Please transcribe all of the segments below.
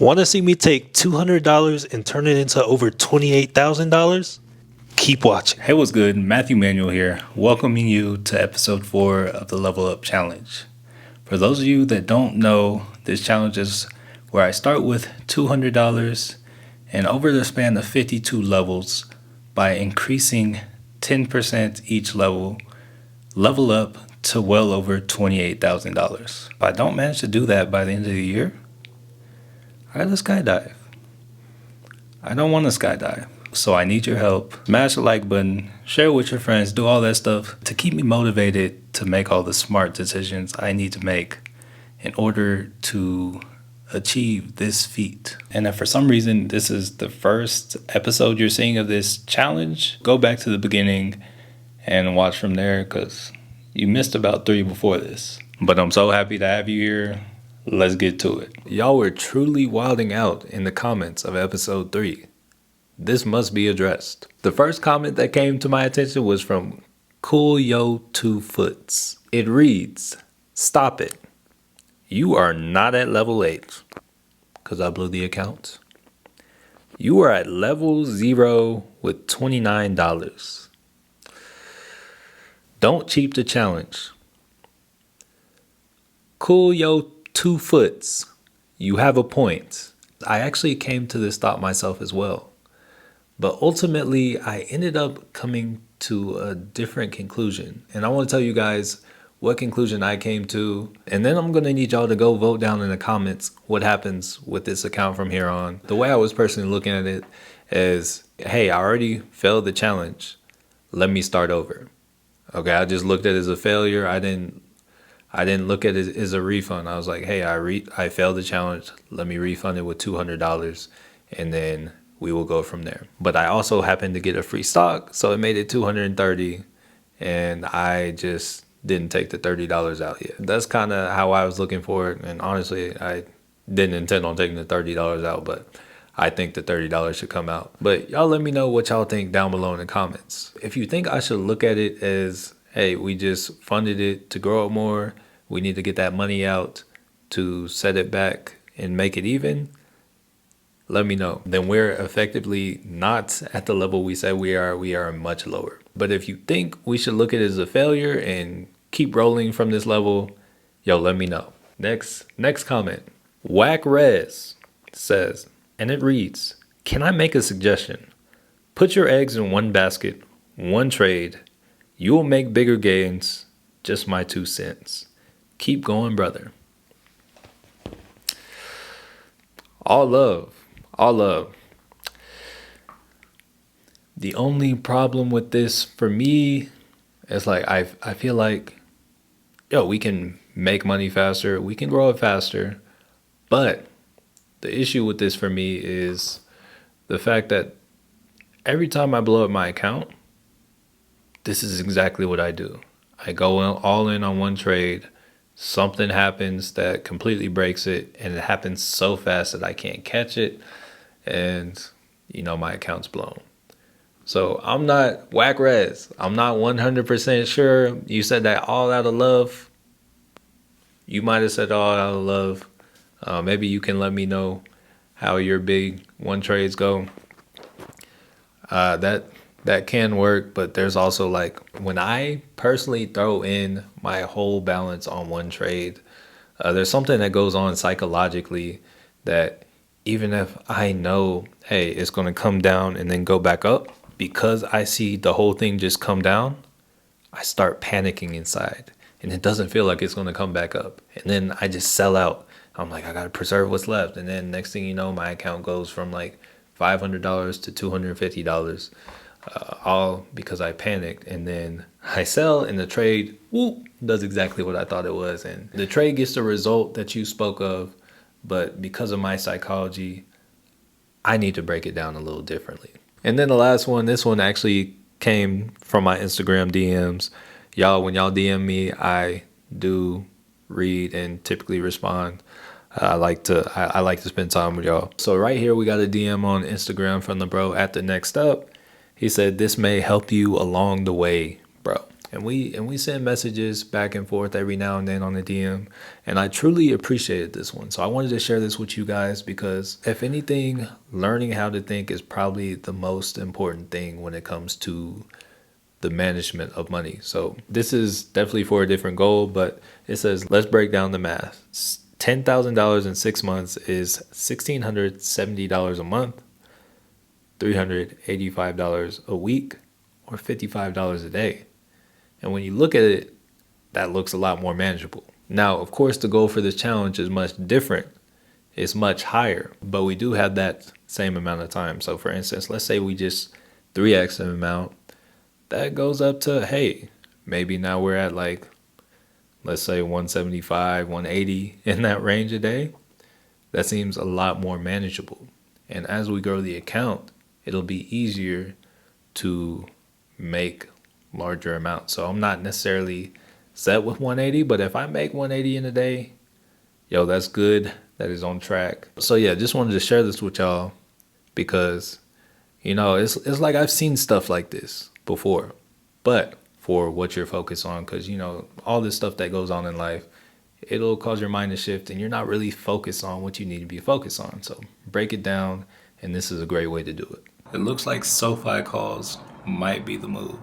Want to see me take $200 and turn it into over $28,000? Keep watching. Hey, what's good? Matthew Manuel here, welcoming you to episode 4 of the Level Up Challenge. For those of you that don't know, this challenge is where I start with $200 and over the span of 52 levels, by increasing 10% each level up to well over $28,000. If I don't manage to do that by the end of the year, I gotta skydive. I don't want to skydive, so I need your help. Smash the like button, share it with your friends, do all that stuff to keep me motivated to make all the smart decisions I need to make in order to achieve this feat. And if for some reason this is the first episode you're seeing of this challenge, go back to the beginning and watch from there because you missed about 3 before this. But I'm so happy to have you here. Let's get to it. Y'all were truly wilding out in the comments of episode 3. This must be addressed. The first comment that came to my attention was from Cool Yo 2 Foots. It reads, "Stop it. You are not at level 8. Because I blew the account. You are at level 0 with $29. Don't cheat the challenge. Cool Yo 2 Foots, you have a point. I actually came to this thought myself as well. But ultimately, I ended up coming to a different conclusion. And I want to tell you guys what conclusion I came to. And then I'm going to need y'all to go vote down in the comments what happens with this account from here on. The way I was personally looking at it is, hey, I already failed the challenge. Let me start over. Okay, I just looked at it as a failure. I didn't look at it as a refund. I was like, hey, I failed the challenge. Let me refund it with $200, and then we will go from there. But I also happened to get a free stock, so it made it $230, and I just didn't take the $30 out yet. That's kind of how I was looking for it, and honestly, I didn't intend on taking the $30 out, but I think the $30 should come out. But y'all let me know what y'all think down below in the comments. If you think I should look at it as, hey, we just funded it to grow it more, we need to get that money out to set it back and make it even, let me know. Then we're effectively not at the level we said we are much lower. But if you think we should look at it as a failure and keep rolling from this level, yo, let me know. Next comment. Whack Rez says, and it reads, "Can I make a suggestion? Put your eggs in one basket, one trade. You will make bigger gains. Just my 2 cents. Keep going, brother." All love. All love. The only problem with this for me is like I feel like, yo, we can make money faster. We can grow it faster. But the issue with this for me is the fact that every time I blow up my account, this is exactly what I do. I go all in on one trade. Something happens that completely breaks it, and it happens so fast that I can't catch it, and my account's blown. So I'm not Whack Rez. I'm not 100% sure. You said that all out of love. You might have said all out of love. Maybe you can let me know how your big one trades go. That can work, but there's also like when I personally throw in my whole balance on one trade, there's something that goes on psychologically that even if I know, hey, it's going to come down and then go back up, because I see the whole thing just come down, I start panicking inside and it doesn't feel like it's going to come back up. And then I just sell out. I'm like, I got to preserve what's left. And then next thing you know, my account goes from like $500 to $250. All because I panicked, and then I sell, and the trade does exactly what I thought it was, and the trade gets the result that you spoke of, but because of my psychology, I need to break it down a little differently. And then the last one, this one actually came from my Instagram DMs. Y'all, when y'all DM me, I do read and typically respond. I like to spend time with y'all. So right here we got a DM on Instagram from the bro at the next up. He said, "This may help you along the way, bro." And we send messages back and forth every now and then on the DM. And I truly appreciated this one. So I wanted to share this with you guys because if anything, learning how to think is probably the most important thing when it comes to the management of money. So this is definitely for a different goal, but it says, let's break down the math. $10,000 in 6 months is $1,670 a month, $385 a week, or $55 a day. And when you look at it, that looks a lot more manageable. Now, of course, the goal for this challenge is much different. It's much higher, but we do have that same amount of time. So for instance, let's say we just 3x the amount. That goes up to, hey, maybe now we're at like, let's say 175, 180 in that range a day. That seems a lot more manageable. And as we grow the account, it'll be easier to make larger amounts. So I'm not necessarily set with 180, but if I make 180 in a day, yo, that's good. That is on track. So yeah, just wanted to share this with y'all because, you know, it's like I've seen stuff like this before, but for what you're focused on, because, you know, all this stuff that goes on in life, it'll cause your mind to shift and you're not really focused on what you need to be focused on. So break it down, and this is a great way to do it. It looks like SoFi calls might be the move.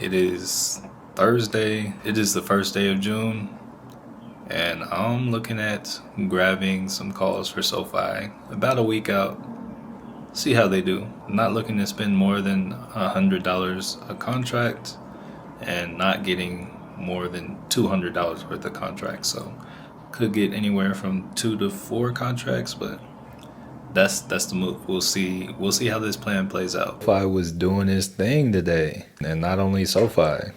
It is Thursday. It is the first day of June. And I'm looking at grabbing some calls for SoFi about a week out. See how they do. Not looking to spend more than $100 a contract and not getting more than $200 worth of contracts. So could get anywhere from 2 to 4 contracts, but that's the move. We'll see how this plan plays out. SoFi was doing his thing today, and not only SoFi,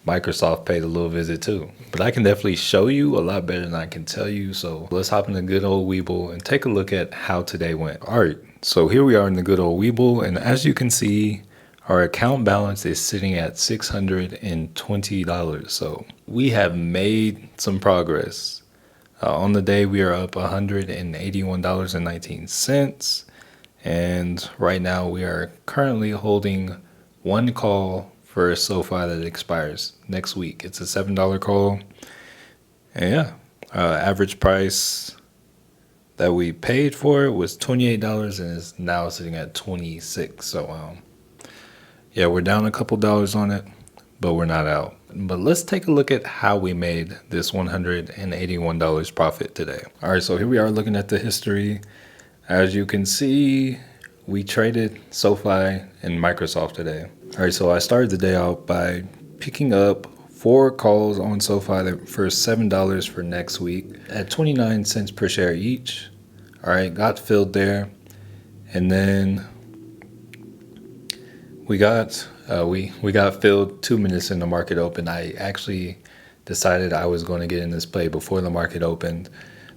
Microsoft paid a little visit too. But I can definitely show you a lot better than I can tell you. So let's hop in the good old Webull and take a look at how today went. All right, so here we are in the good old Webull, and as you can see, our account balance is sitting at $620. So we have made some progress. On the day, we are up $181.19. And right now, we are currently holding one call for a SoFi that expires next week. It's a $7 call. And yeah, average price that we paid for it was $28 and is now sitting at $26. So, yeah, we're down a couple dollars on it, but we're not out. But let's take a look at how we made this $181 profit today. All right, so here we are looking at the history. As you can see, we traded SoFi and Microsoft today. All right, so I started the day out by picking up 4 calls on SoFi for $7 for next week at 29 cents per share each. All right, got filled there. And then we got filled 2 minutes in the market open. I actually decided I was going to get in this play before the market opened.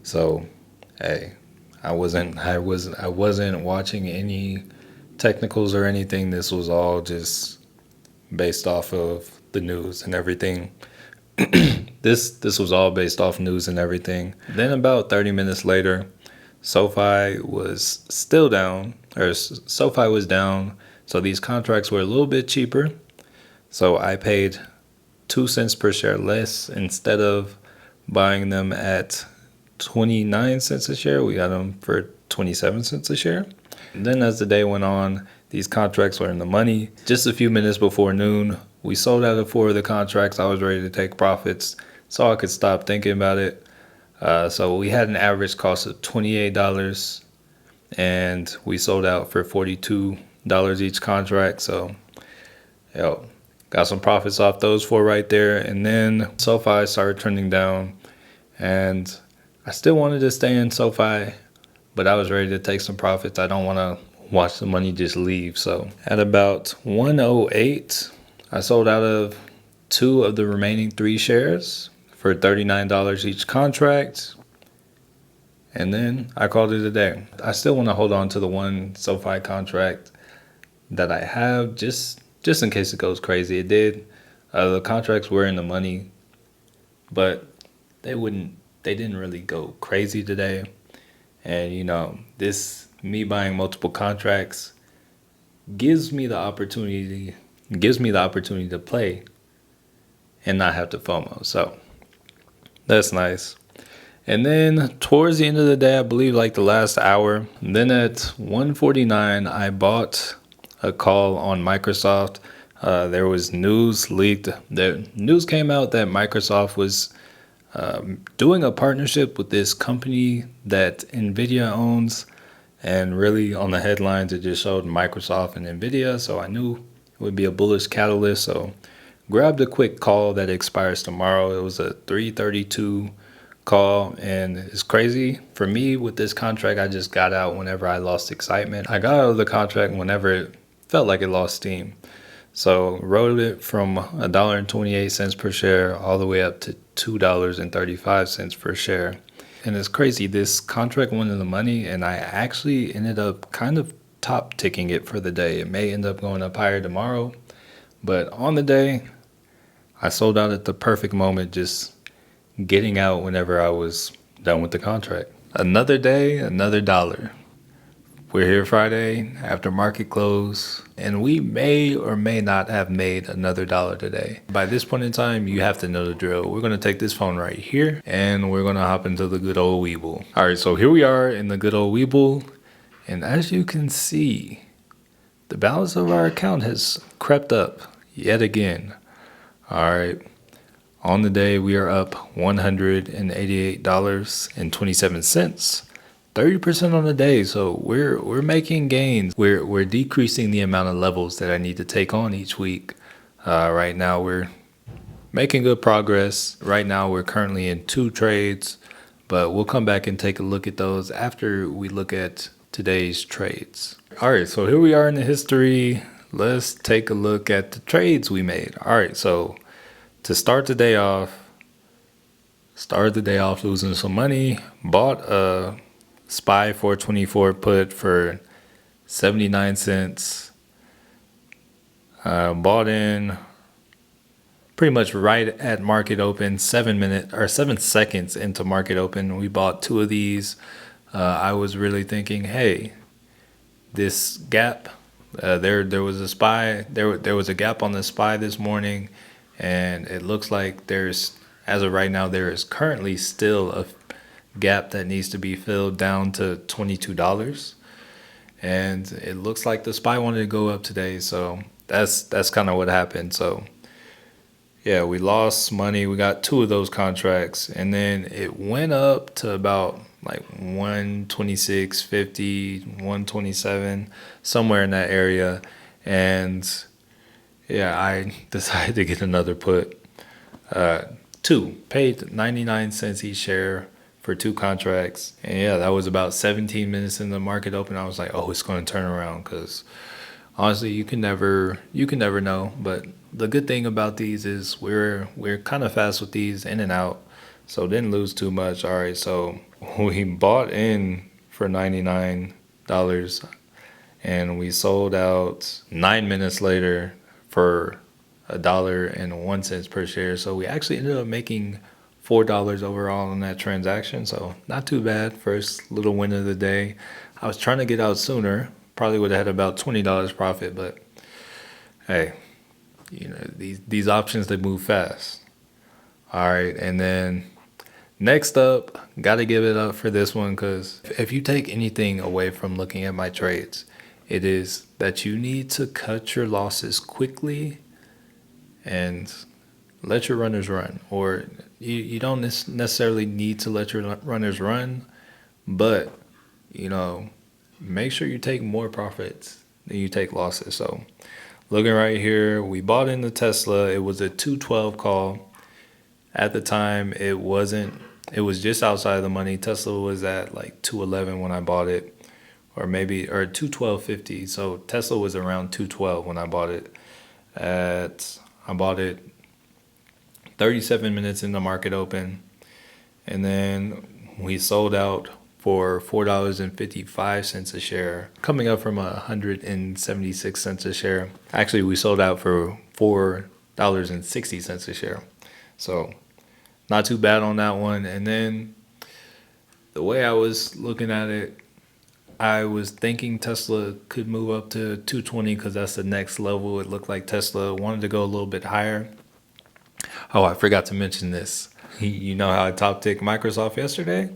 So, hey, I wasn't watching any technicals or anything. This was all just based off of the news and everything. This was all based off news and everything. Then about 30 minutes later, SoFi was still down, or SoFi was down. So these contracts were a little bit cheaper. So I paid 2 cents per share less. Instead of buying them at 29 cents a share, we got them for 27 cents a share. And then as the day went on, these contracts were in the money. Just a few minutes before noon, we sold out of 4 of the contracts. I was ready to take profits so I could stop thinking about it. So we had an average cost of $28 and we sold out for $42 each contract. So, got some profits off those 4 right there. And then SoFi started trending down, and I still wanted to stay in SoFi, but I was ready to take some profits. I don't want to watch the money just leave. So at about 108, I sold out of 2 of the remaining 3 shares for $39 each contract. And then I called it a day. I still want to hold on to the 1 SoFi contract that I have just in case it goes crazy. It did. The contracts were in the money, but they didn't really go crazy today. And me buying multiple contracts gives me the opportunity It gives me the opportunity to play and not have to FOMO. So that's nice. And then towards the end of the day, I believe like the last hour, then at 1:49, I bought a call on Microsoft. There was news leaked. The news came out that Microsoft was doing a partnership with this company that NVIDIA owns. And really on the headlines, it just showed Microsoft and NVIDIA. So I knew it would be a bullish catalyst. So grabbed a quick call that expires tomorrow. It was a 3:32 call, and it's crazy for me with this contract. I just got out whenever I lost excitement. I got out of the contract whenever it felt like it lost steam. So rode it from $1.28 per share all the way up to $2.35 per share. And it's crazy. This contract went in the money, and I actually ended up kind of top ticking it for the day. It may end up going up higher tomorrow, but on the day, I sold out at the perfect moment, just getting out whenever I was done with the contract. Another day, another dollar. We're here Friday after market close, and we may or may not have made another dollar today. By this point in time, you have to know the drill. We're going to take this phone right here, and we're going to hop into the good old Weeble. All right, so here we are in the good old Weeble, and as you can see, the balance of our account has crept up yet again. All right. On the day, we are up $188.27, 30% on the day. So we're making gains. We're decreasing the amount of levels that I need to take on each week. Right now, we're making good progress. Right now, we're currently in 2 trades, but we'll come back and take a look at those after we look at today's trades. All right, so here we are in the history. Let's take a look at the trades we made. All right, so to start the day off losing some money. Bought a SPY 424 put for 79 cents. Bought in pretty much right at market open, 7 seconds into market open. We bought 2 of these. I was really thinking, hey, this gap, there was a SPY, there was a gap on the SPY this morning. And it looks like as of right now, there is currently still a gap that needs to be filled down to $22. And it looks like the SPY wanted to go up today. So that's kind of what happened. So yeah, we lost money. We got 2 of those contracts. And then it went up to about like 126.50, 127, somewhere in that area. And yeah, I decided to get another put. 2, paid 99 cents each share for 2 contracts. And yeah, that was about 17 minutes in the market open. I was like, oh, it's going to turn around, because honestly, you can never know. But the good thing about these is we're kind of fast with these, in and out. So didn't lose too much. All right, so we bought in for $99 and we sold out 9 minutes later for $1.01 per share. So we actually ended up making $4 overall on that transaction. So not too bad. First little win of the day. I was trying to get out sooner. Probably would have had about $20 profit, but hey, these options, they move fast. All right, and then next up, got to give it up for this one, because if you take anything away from looking at my trades, it is that you need to cut your losses quickly and let your runners run. Or you don't necessarily need to let your runners run, but, make sure you take more profits than you take losses. So looking right here, we bought in the Tesla. It was a 212 call. At the time, it was just outside of the money. Tesla was at like 211 when I bought it, or 212.50. So Tesla was around 212 when I bought it. I bought it 37 minutes in the market open, and then we sold out for $4.55 a share, coming up from 176 cents a share. Actually, we sold out for $4.60 a share. So not too bad on that one. And then the way I was looking at it, I was thinking Tesla could move up to 220 because that's the next level. It looked like Tesla wanted to go a little bit higher. Oh, I forgot to mention this. You know how I top ticked Microsoft yesterday?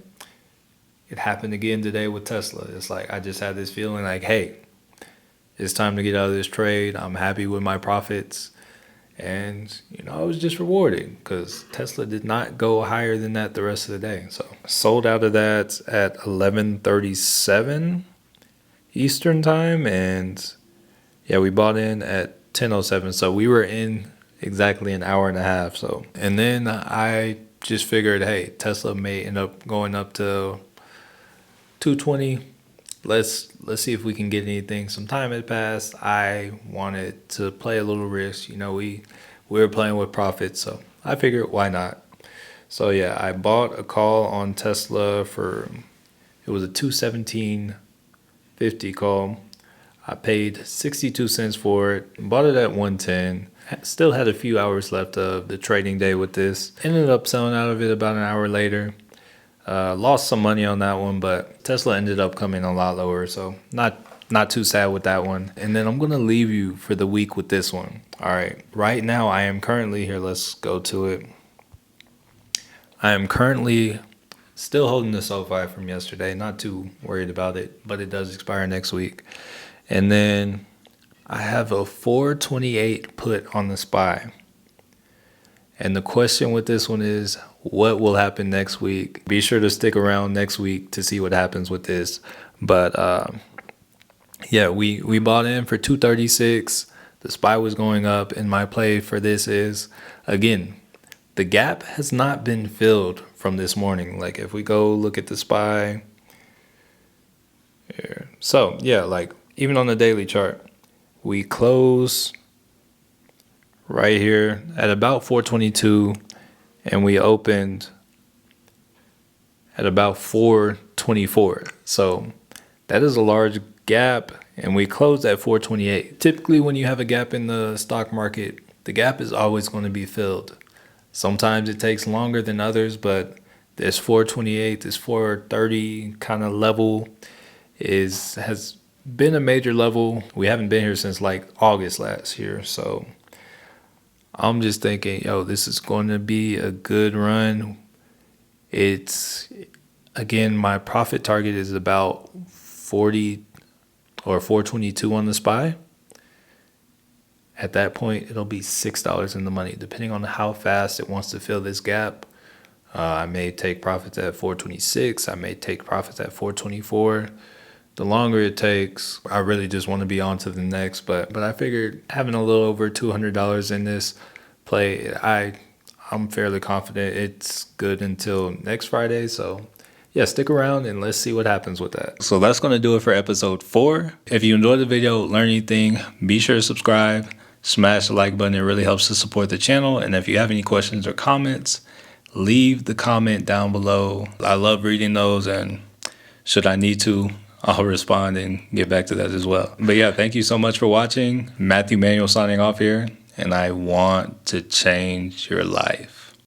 It happened again today with Tesla. It's like I just had this feeling like, hey, it's time to get out of this trade. I'm happy with my profits. And, I was just rewarded because Tesla did not go higher than that the rest of the day. So sold out of that at 11:37 Eastern time. And yeah, we bought in at 10:07. So we were in exactly an hour and a half. So, and then I just figured, hey, Tesla may end up going up to 220. Let's see if we can get anything. Some time had passed. I wanted to play a little risk. We were playing with profits, so I figured why not. So yeah, I bought a call on Tesla it was a 217.50 call. I paid 62 cents for it. Bought it at 110. Still had a few hours left of the trading day with this. Ended up selling out of it about an hour later. Lost some money on that one, but Tesla ended up coming a lot lower, so not too sad with that one. And then I'm going to leave you for the week with this one. All right, right now I am currently here. Let's go to it. I am currently still holding the SoFi from yesterday. Not too worried about it, but it does expire next week. And then I have a 428 put on the SPY. And the question with this one is, what will happen next week? Be sure to stick around next week to see what happens with this. But yeah, we bought in for 236. The SPY was going up, and my play for this is, again, the gap has not been filled from this morning. Like if we go look at the SPY here. So yeah, like even on the daily chart, we close right here at about 422, and we opened at about 424. So that is a large gap, and we closed at 428. Typically when you have a gap in the stock market, the gap is always going to be filled. Sometimes it takes longer than others, but this 428, this 430 kind of level has been a major level. We haven't been here since like August last year, so I'm just thinking, this is going to be a good run. It's, again, my profit target is about 40 or 422 on the SPY. At that point, it'll be $6 in the money, depending on how fast it wants to fill this gap. I may take profits at 426. I may take profits at 424. The longer it takes, I really just want to be on to the next. But I figured having a little over $200 in this play, I'm fairly confident it's good until next Friday. So yeah, stick around and let's see what happens with that. So that's going to do it for episode 4. If you enjoyed the video, learn anything, be sure to subscribe, smash the like button. It really helps to support the channel. And if you have any questions or comments, leave the comment down below. I love reading those, and should I need to, I'll respond and get back to that as well. But yeah, thank you so much for watching. Manuel signing off here, and I want to change your life.